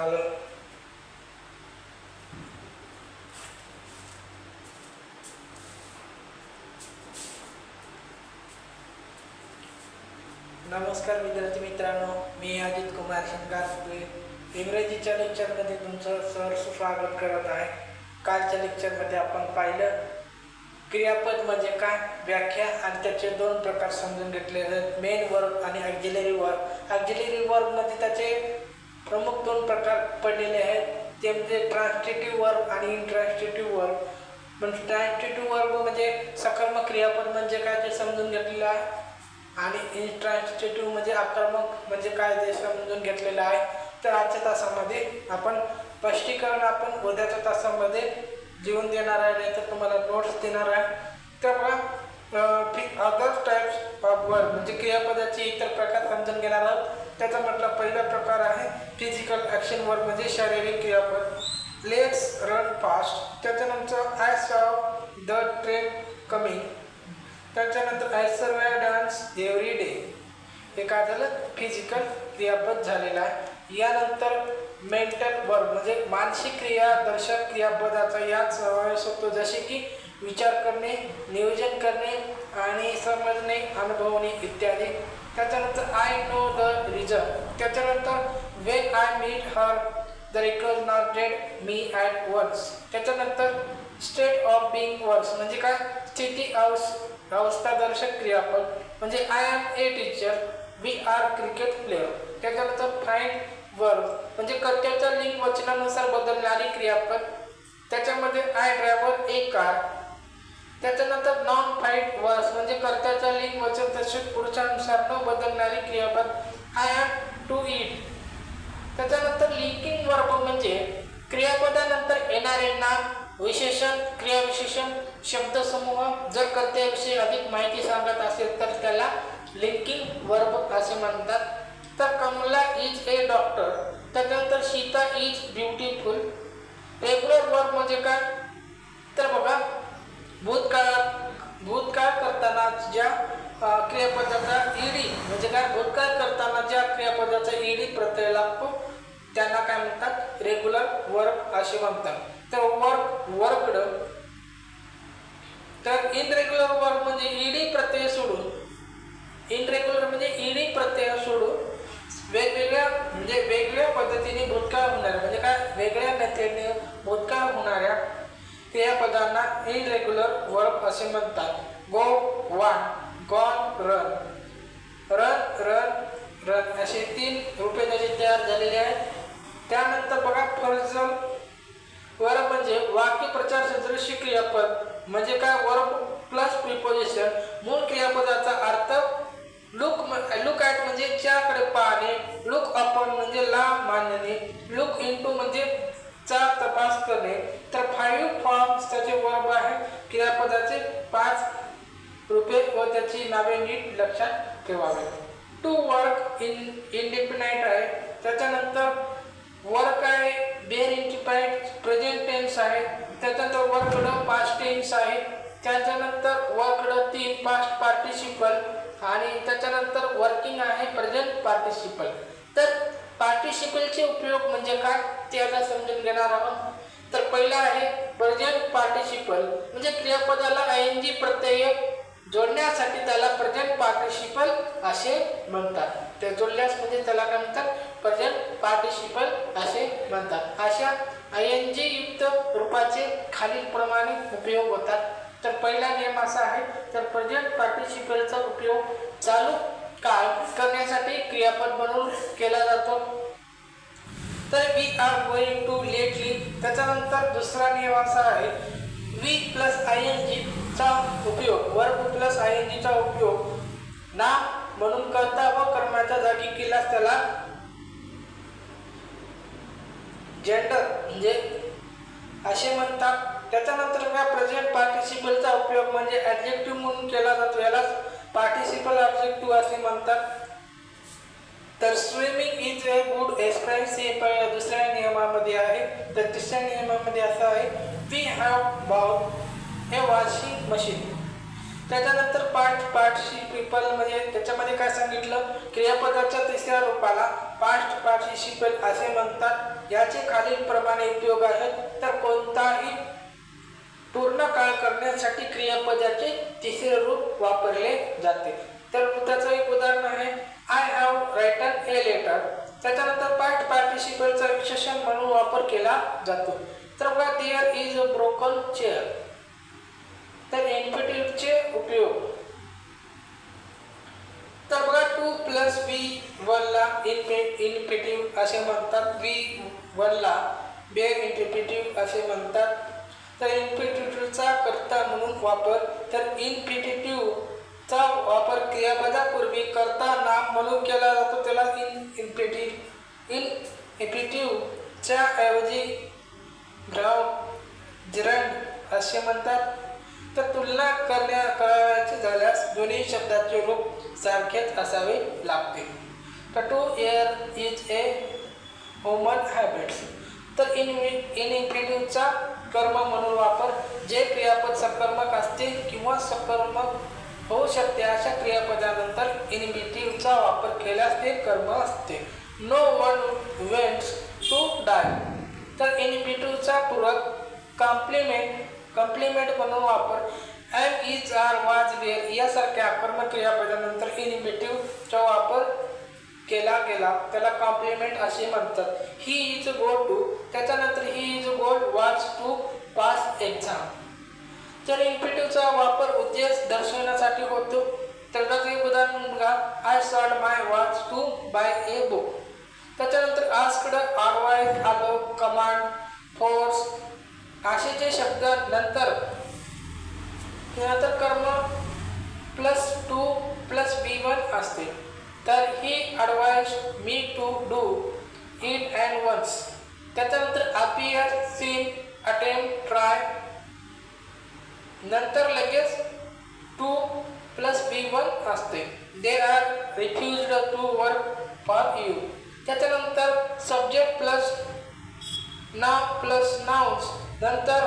Hello. नमस्कार विद्यार्थी मित्रांनो, मी अजित कुमार शंकर इंग्रजीच्या लेक्चरमध्ये तुमचं सहर्ष स्वागत करत आहे. कालच्या लेक्चरमध्ये आपण पाहिलं क्रियापद म्हणजे काय, व्याख्या आणि त्याचे दोन प्रकार समजून घेतले आहेत, मेन वर्ब आणि ऑक्झिलरी वर्ब. ऑक्झिलरी वर्बमध्ये त्याचे प्रमुख दोन प्रकार पडलेले आहेत, ते म्हणजे ट्रान्सिटिव्ह वर्ब आणि इंट्रान्सिटिव्ह वर्ब. म्हणजे ट्रान्सिटिव्ह वर्ब म्हणजे सकर्मक क्रियापद म्हणजे काय ते समजून घेतलेलं आहे आणि इंट्रान्सिटिव्ह म्हणजे आक्रमक म्हणजे काय ते समजून घेतलेलं आहे. तर आजच्या तासामध्ये आपण स्पष्टीकरण आपण उद्याच्या तासामध्ये लिहून देणार आहे, नाही तर तुम्हाला नोट्स देणार आहे. तर अदर टाइप्स ऑफ वर्ब म्हणजे क्रियापदाचे इतर प्रकार समजून घेणार आहोत. त्याचा मतलब पहिला प्रकार आहे फिजिकल ॲक्शन वर्ब म्हणजे शारीरिक क्रियापद. Let's run fast. त्याच्यानंतर I saw the train coming. त्याच्यानंतर I serve dance every day. हे काय झालं, फिजिकल क्रियापद झालेला आहे. यानंतर मेंटल वर्ब म्हणजे मानसिक क्रिया दर्शक क्रियापदाचा यात समावेश होतो, जसे की विचार करणे, नियोजन करणे आणि समजणे, अनुभवणे इत्यादी. त्याच्यानंतर आय नो द रिझन. त्याच्यानंतर when I meet her the recognized me at once. त्याच्यानंतर स्टेट ऑफ बिंग वर्ब्स म्हणजे काय, स्थिती अवस्थादर्शक क्रियापद म्हणजे I am a teacher, we are cricket player. त्याच्यानंतर फाईंड वर्ब म्हणजे कर्त्याच्या लिंग वचनानुसार बदलणारी क्रियापद. त्याच्यामध्ये आय ड्रायव्हर ए कार. त्याच्यानंतर नॉन फाईंड वर्ब्स म्हणजे कर्त्याच्या लिंग वचन तसेच पुरुषानुसार न बदलणारी क्रियापद आय एम टू ईट. त्याच्यानंतर लिंकिंग वर्ब म्हणजे क्रियापदानंतर येणारे नाम, विशेषण, क्रियाविशेषण, शब्दसमूह जर कर्त्याविषयी अधिक माहिती सांगत असेल तर त्याला लिंकिंग वर्ब असे म्हणतात. तर कमला इज ए डॉक्टर. त्याच्यानंतर Sita is beautiful. Regular verb म्हणजे काय, तर बघा भूतकाळ करताना ज्या क्रियापदाचा ईडी म्हणजे काय, भूतकाळ करताना ज्या क्रियापदाचा ईडी प्रत्यय लागतो त्यांना काय म्हणतात, रेग्युलर वर्ब असे म्हणतात. तर वर्कड. तर इनरेग्युलर वर्ब म्हणजे ईडी प्रत्यय सोडून, इनरेग्युलर म्हणजे ईडी प्रत्यय सोडून वेगवेगळ्या पद्धतीने भूतकाळ होणाऱ्या म्हणजे काय, वेगळ्या मेथडने भूतकाळ होणाऱ्या क्रियापदांना इनरेग्युलर वर्ब असे म्हणतात. गो, वान, गॉन, रन. रन असे तीन रूपे त्याचे तयार झालेले आहेत. त्यानंतर बघा फर्जल वर्ब म्हणजे वाक्य प्रचार सदृश क्रियापद म्हणजे काय, वर्ब प्लस प्रिपोजिशन. मूळ क्रियापदाचा अर्थ लुक ॲट म्हणजे च्याकडे पाहणे, लुक अपॉन म्हणजे ला मानणे, लुक इनटू म्हणजे चा तपास करणे. तर 5 फॉर्म्स त्याचे वर्ब आहे. क्रियापदाचे 5 रूपे व त्याची नावे नीट लक्षात ठेवावे. टू वर्क इंडिपेंडेंट आहे. त्याच्यानंतर वर्क आहे बेअर इंटिफाईड प्रेझेंट टेन्स आहे. त्याच्यानंतर वर्कड पास्ट टेन्स आहे. त्याच्यानंतर वर्कड 3 पास्ट पार्टिसिपल आणि त्याच्यानंतर वर्किंग आहे प्रेझेंट पार्टिसिपल. तर पार्टिसिपलचे उपयोग म्हणजे काय ते आता समजून घेणार आहोत. तर पहिला आहे प्रेझेंट पार्टिसिपल म्हणजे क्रियापदाला आयएनजी प्रत्यय जोडण्यासाठी त्याला प्रेझेंट पार्टिसिपल असे म्हणतात. ते जोडल्यास म्हणजे त्याला काय म्हणतात, प्रेझेंट पार्टिसिपल असे म्हणतात. अशा आयएनजी युक्त रूपाचे खालीलप्रमाणे उपयोग होतात. तर पहिला नियम असा आहे, तर प्रेझेंट पार्टिसिपलचा उपयोग चालू काळ करण्यासाठी क्रियापद बनवून केला जातो. तर we are going to lately. त्याच्यानंतर दुसरा नियम असा आहे, वी प्लस आयएनजी चा उपयोग, वर्ब प्लस आयएनजी चा उपयोग नाम म्हणून कर्ता व कर्माच्या जागी केल्यास त्याला जेंडर म्हणजे असे म्हणतात. त्याच्यानंतर काय, प्रेझेंट पार्टिसिपलचा उपयोग म्हणजे ॲडजेक्टिव्ह म्हणून केला जातो, याला पार्टिसिपल ॲडजेक्टिव्ह असे म्हणतात. तर swimming is a good exercise हे दुसऱ्या नियमामध्ये आहे. तर तिसऱ्या नियमामध्ये असं आहे, we have bought a washing machine. त्याच्यानंतर पार्टिसिपल म्हणजे त्याच्यामध्ये काय सांगितलं, क्रियापदाच्या तिसऱ्या रूपाला पास्ट पार्टिसिपल असे म्हणतात। याचे खालील प्रमाणे उपयोग आहेत। तर कोणताही पूर्ण काळ करण्यासाठी क्रियापदाचे तिसरे रूप वापरले जाते। तर त्याचं एक उदाहरण आहे I have written a letter. त्याच्यानंतर पास्ट पार्टिसिपलचा विशेषण म्हणून वापर केला जातो। तर बघा there is a broken chair. तर इन्फिनिटिव्हचे उपयोग तर बघा 2 + V1 ला इन्फिनिटिव्ह असे म्हणतात, V1 ला बेअर इन्फिनिटिव्ह असे म्हणतात। तर इन्फिनिटिव्हचा कर्ता म्हणून वापर तर इन्फिनिटिव्हचा वापर क्रियापदापूर्वी कर्ता नाम म्हणून केला जातो, त्याला इन्फिनिटिव्हच्या ऐवजी जरंड असे म्हणतात। तर तुलना करायची झाल्यास दोन्ही शब्दाचे रूप सारखेच असावे लागते। तर to err is a human habits. तर इन्फिनिटिव्हचा कर्म म्हणून वापर जे क्रियापद सकर्मक असते किंवा सकर्मक होऊ शकते अशा क्रियापदानंतर इन्फिनिटिव्हचा वापर केल्यास ते कर्म असते। No one wants to die. तर इन्फिनिटिव्हचा पूरक कॉम्प्लिमेंट म्हणून वापर am is are was were यासारख्या आक्रमक क्रियापदानंतर इन्फिनिटिव्हचा वापर केला गेला त्याला कॉम्प्लिमेंट असे म्हणतात। ही इज गो टू त्याच्यानंतर ही इज गोड वाज टू पास एक्झाम। तर इन्फिनिटिव्हचा वापर उद्देश दर्शवण्यासाठी होतो। तर त्याचं एक उदाहरण बघा I sold my watch to buy a book. त्याच्यानंतर asked advise allow command force असे जे शब्द नंतर कर्म +2 + V1 असते। तर he advice me to do it and once. त्याच्यानंतर अपीयर सीन अटेम्प्ट ट्राय नंतर लगेच 2 + V1 असते। They are refused to work for you. त्याच्यानंतर subject plus noun plus nouns नंतर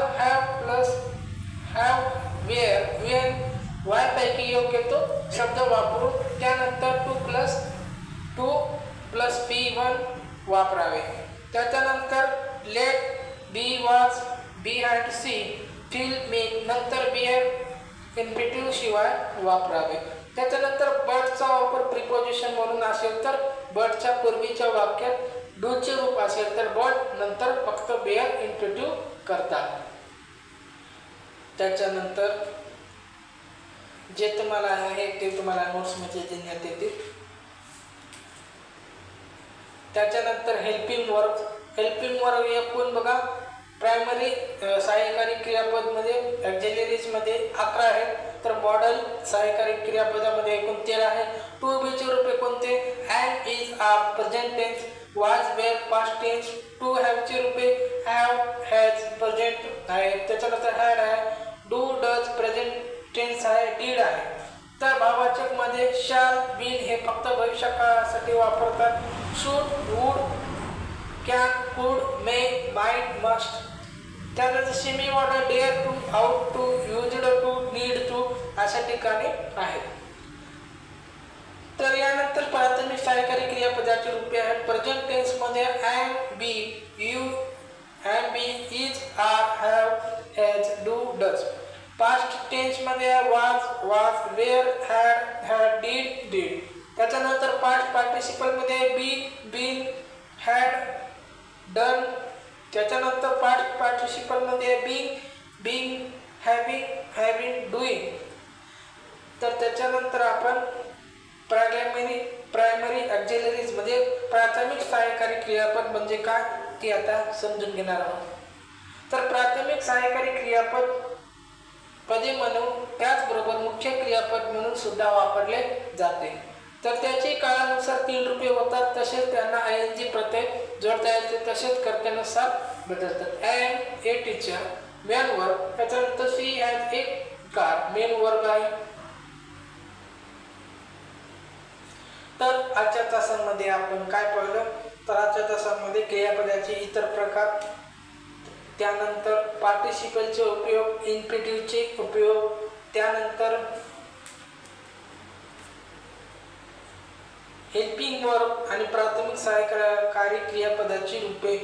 हॅव वेअर वेन वाय पैकी योग्य तो शब्द वापरून त्यानंतर 2 + V1 वापरावे। त्याच्यानंतर let be was be and see feel me नंतर बिअर इन्फिनिटिव्ह शिवाय वापरावे। त्याच्यानंतर बटचा वापर प्रिपोजिशन म्हणून असेल तर बटच्या पूर्वीच्या वाक्यात डूचे रूप असेल तर बट नंतर फक्त बेअर इन्फिनिटिव्ह करतात। त्याच्यानंतर जे तुम्हाला आहे ते तुम्हाला नोट्समध्ये देण्यात येतील। त्याच्यानंतर हेल्पिंग वर्क एकूण बघा प्रायमरी सहाय्यकारी क्रियापदमध्ये ऑक्झिलरीजमध्ये 11 आहेत। तर मॉडेल सहाय्यकारी क्रियापदामध्ये एकूण 13 आहे। टू बीचे रूपे कोणते am is are present tense was were past tense. To हॅवचे रूपे हॅव हॅज प्रेझेंट आहे। त्याच्यानंतर हॅड आहे। डू डज प्रेझेंट टेन्स आहे। डीड आहे। तर भाववाचकमध्ये शाल बीन हे फक्त भविष्यकाळासाठी वापरतात। Should would can could may might must. त्यानंतर semi modal dare to ought to used to need to अशा ठिकाणी आहेत। तर यानंतर प्राथमिक सहाय्यकारी क्रियापदाची रूपे आहेत। प्रेझेंट टेन्समध्ये am be you am be is are have has do does. Past टेन्समध्ये वाज वेअर हॅड डीड। त्याच्यानंतर पास्ट पार्टिसिपलमध्ये बीन हॅड डन। त्याच्यानंतर पास्ट पार्टिसिपलमध्ये बीइंग हॅविंग डुईंग। तर त्याच्यानंतर आपण प्रायमरी ऑक्झिलरीजमध्ये प्राथमिक सहाय्यकारी क्रियापद म्हणजे काय ते आता समजून घेणार आहोत। तर प्राथमिक सहाय्यकारी क्रियापद पदे म्हणून त्याचबरोबर मुख्य क्रियापद म्हणून सुद्धा वापरले जाते। तर त्याची काळानुसार 3 रूपे होतात। तसेच त्यांना ING प्रत्यय जोडता येते तसेच कर्त्यानुसार बदलतात। M a teacher main verb त्याच्यानंतर she has a car main verb आहे। तर आजच्या तासांमध्ये आपण काय पाहिलं तर आजच्या तासांमध्ये क्रियापदाचे इतर प्रकार त्यानंतर पार्टिसिपलचे उपयोग इन्फिनिटिव्हचे उपयोग त्यानंतर हेल्पिंग वर्ब आणि प्राथमिक सहाय्यकारी क्रियापदाची रूपे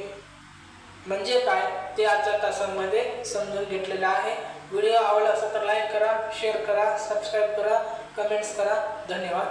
म्हणजे काय ते आजच्या तासामध्ये समजून घेतलेलं आहे. व्हिडिओ आवडला असेल तर लाईक करा, शेअर करा, सबस्क्राईब करा, कमेंट्स करा. धन्यवाद.